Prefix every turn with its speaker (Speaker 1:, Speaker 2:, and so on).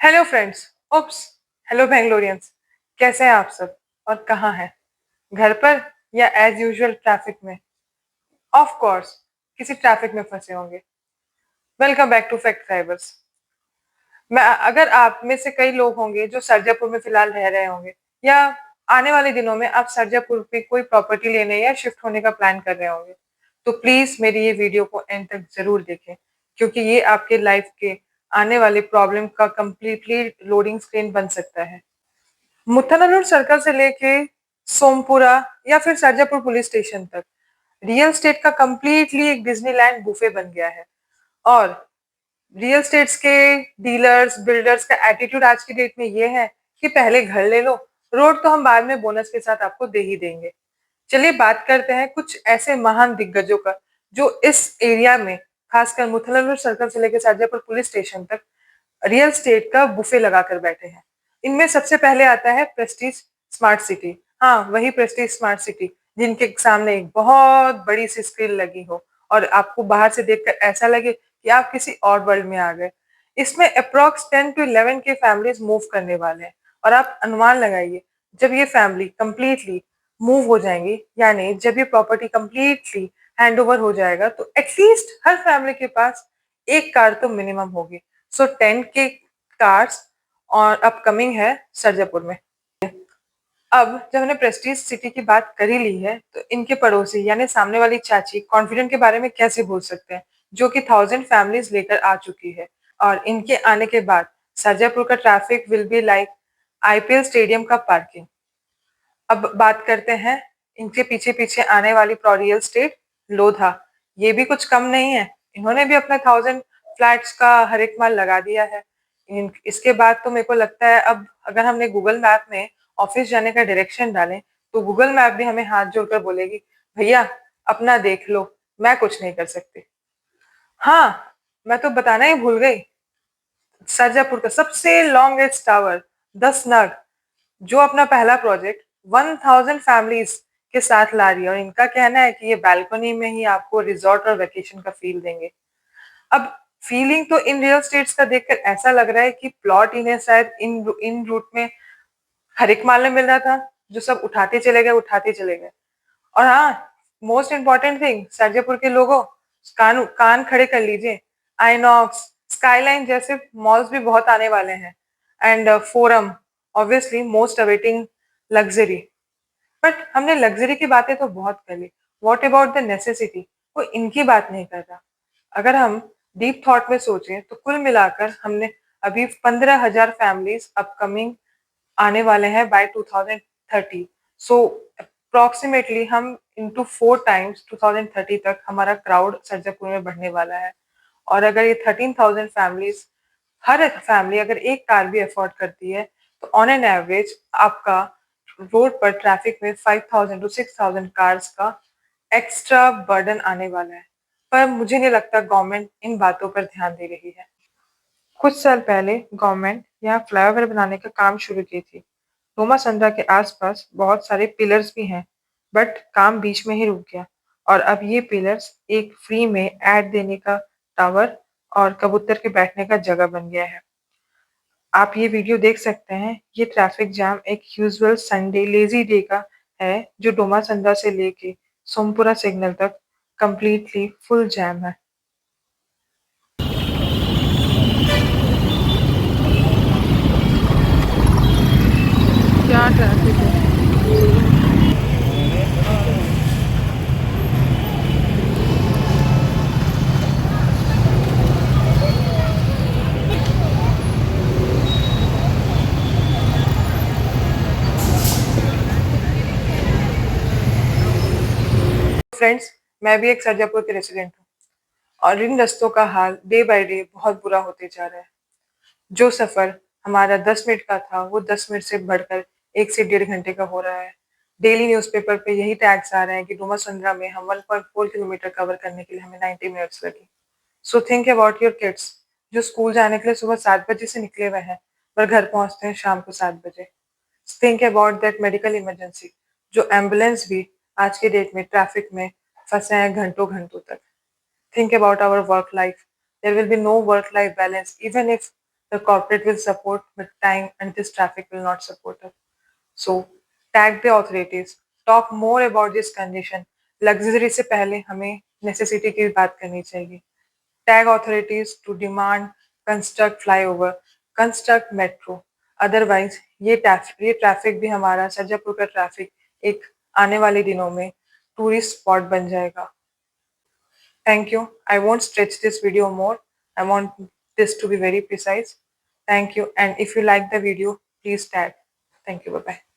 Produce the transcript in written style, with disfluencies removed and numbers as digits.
Speaker 1: Hello friends. Oops. Hello Bangaloreans. कैसे हैं आप सब और कहाँ हैं? घर पर या एज यूजुअल ट्रैफिक में? ऑफ कोर्स किसी ट्रैफिक में फंसे होंगे। Welcome back to fact fibers. मैं अगर आप में से कई लोग होंगे जो सरजापुर में फिलहाल रह रहे होंगे या आने वाले दिनों में आप सरजापुर पे कोई प्रॉपर्टी लेने या शिफ्ट होने का प्लान कर रहे होंगे, तो प्लीज मेरी ये वीडियो को एंड तक जरूर देखें, क्योंकि ये आपके लाइफ के आने वाले प्रॉब्लम का कंप्लीटली लोडिंग स्क्रीन बन सकता है। मुथानल्लुर सर्कल से लेके सोमपुरा या फिर सरजापुर पुलिस स्टेशन तक रियल स्टेट का कंप्लीटली एक डिज्नीलैंड बुफे बन गया है। और रियल स्टेट्स के डीलर्स बिल्डर्स का एटीट्यूड आज की डेट में ये है कि पहले घर ले लो, रोड तो हम बाद में बोनस के साथ आपको दे ही देंगे। चलिए बात करते हैं कुछ ऐसे महान दिग्गजों का जो इस एरिया में, खासकर मुथानल्लुर सर्कल से लेकर सरजापुर पुलिस स्टेशन तक रियल स्टेट का बुफे लगाकर बैठे हैं। इनमें सबसे पहले आता है प्रेस्टीज स्मार्ट सिटी। हाँ, वही प्रेस्टीज स्मार्ट सिटी जिनके सामने एक बहुत बड़ी सी स्क्रीन लगी हो और आपको बाहर से देखकर ऐसा लगे कि आप किसी और वर्ल्ड में आ गए। इसमें अप्रोक्स 10 to 11 के फैमिलीज मूव करने वाले हैं। और आप अनुमान लगाइए, जब ये फैमिली कंप्लीटली मूव हो जाएंगी, यानी जब ये प्रॉपर्टी कंप्लीटली हैंड ओवर हो जाएगा, तो एटलीस्ट हर फैमिली के पास एक कार तो मिनिमम होगी। सो 10 के कार्स और अपकमिंग है सरजापुर में। अब जब हमने प्रेस्टीज सिटी की बात कर ही ली है, तो इनके पड़ोसी यानी सामने वाली चाची कॉन्फिडेंट के बारे में कैसे भूल सकते हैं, जो कि 1000 फैमिलीज लेकर आ चुकी है। और इनके आने के बाद सरजापुर का traffic will be like IPL stadium का पार्किंग। अब बात करते हैं इनके पीछे पीछे आने वाली प्रोरियल स्टेट लोधा। ये भी कुछ कम नहीं है, इन्होंने भी अपने 1000 फ्लैट्स का हर एक माल लगा दिया है। इसके बाद तो मेरे को लगता है अब अगर हमने गूगल मैप में ऑफिस जाने का डायरेक्शन डालें, तो गूगल मैप भी हमें हाथ जोड़कर बोलेगी, भैया अपना देख लो, मैं कुछ नहीं कर सकती। हाँ, मैं तो बताना ही भूल गई, सरजापुर का सबसे लॉन्गेस्ट टावर 10 नग, जो अपना पहला प्रोजेक्ट 1000 फैमिलीज के साथ ला रही है। और इनका कहना है कि ये बालकनी में ही आपको रिजॉर्ट और वेकेशन का फील देंगे। अब फीलिंग तो इन रियल स्टेट्स का देखकर ऐसा लग रहा है कि प्लॉट इन्हें शायद इन इन रूट में हर एक माल में मिल रहा था, जो सब उठाते चले गए। और हाँ, मोस्ट इम्पोर्टेंट थिंग, सरजापुर के लोगों, कान कान खड़े कर लीजिए, आइनॉक्स, स्काईलाइन जैसे मॉल्स भी बहुत आने वाले हैं। And forum, obviously most awaiting luxury. But हमने लग्जरी की बातें तो बहुत कर ली, व्हाट अबाउट द नेसेसिटी? वो इनकी बात नहीं कर रहा। अगर हम डीप थॉट में सोचें, तो कुल मिलाकर हमने अभी 15,000 फैमिलीज अपकमिंग आने वाले हैं बाय 2030। सो अप्रोक्सीमेटली हम इनटू 4 टाइम्स 2030 तक हमारा क्राउड सरजापुर में बढ़ने वाला है। और अगर ये 13,000 फैमिलीज, हर एक फैमिली अगर एक कार भी अफोर्ड करती है, तो ऑन एन एवरेज आपका रोड पर ट्रैफिक में 5,000 to 6,000 कार्स का एक्स्ट्रा बर्डन आने वाला है। पर मुझे नहीं लगता गवर्नमेंट इन बातों पर ध्यान दे रही है। कुछ साल पहले गवर्नमेंट यहाँ फ्लाईओवर बनाने का काम शुरू की थी। रोमा संद्रा के आसपास बहुत सारे पिलर्स भी हैं, बट काम बीच में ही रुक गया। और अब ये पिलर्स एक फ्री में ऐड देने का टावर और कबूतर के बैठने का जगह बन गया है। आप ये वीडियो देख सकते हैं। ये ट्रैफिक जाम एक यूजुअल संडे लेजी डे का है, जो डोमा संद्रा से लेके सोमपुरा सिग्नल तक कंप्लीटली फुल जैम है। क्या ट्रैफिक है! फ्रेंड्स, मैं भी एक सरजापुर के रेसिडेंट हूँ और इन रास्तों का हाल डे बाय डे बहुत बुरा होते जा रहा है। जो सफर हमारा 10 मिनट का था, वो 10 मिनट से बढ़कर 1 से 1.5 घंटे का हो रहा है। डेली न्यूज़पेपर पे यही टैग्स आ रहे हैं कि डोमा संद्रा में हम 1.4 किलोमीटर कवर करने के लिए हमें 90 मिनट्स लगे। So think about your kids, जो स्कूल जाने के लिए सुबह 7 बजे से निकले हुए हैं, पर घर पहुंचते हैं शाम को 7 बजे। Think about that medical emergency, जो एम्बुलेंस भी आज के डेट में ट्रैफिक में फंसे हैं घंटों घंटों तक। Think about our work life. There will be no work life balance even if The corporate will support with time and this traffic will not support us. So tag the authorities. Talk more about this condition. Luxury से पहले हमें necessity की बात करनी चाहिए. Tag authorities to demand construct flyover, construct metro. Otherwise ये traffic भी हमारा सरजापुर का ट्रैफिक एक आने वाले दिनों में टूरिस्ट स्पॉट बन जाएगा. Thank you. I won't stretch this video more. I want this to be very precise. Thank you. And if you like the video, please tag. Thank you. Bye bye.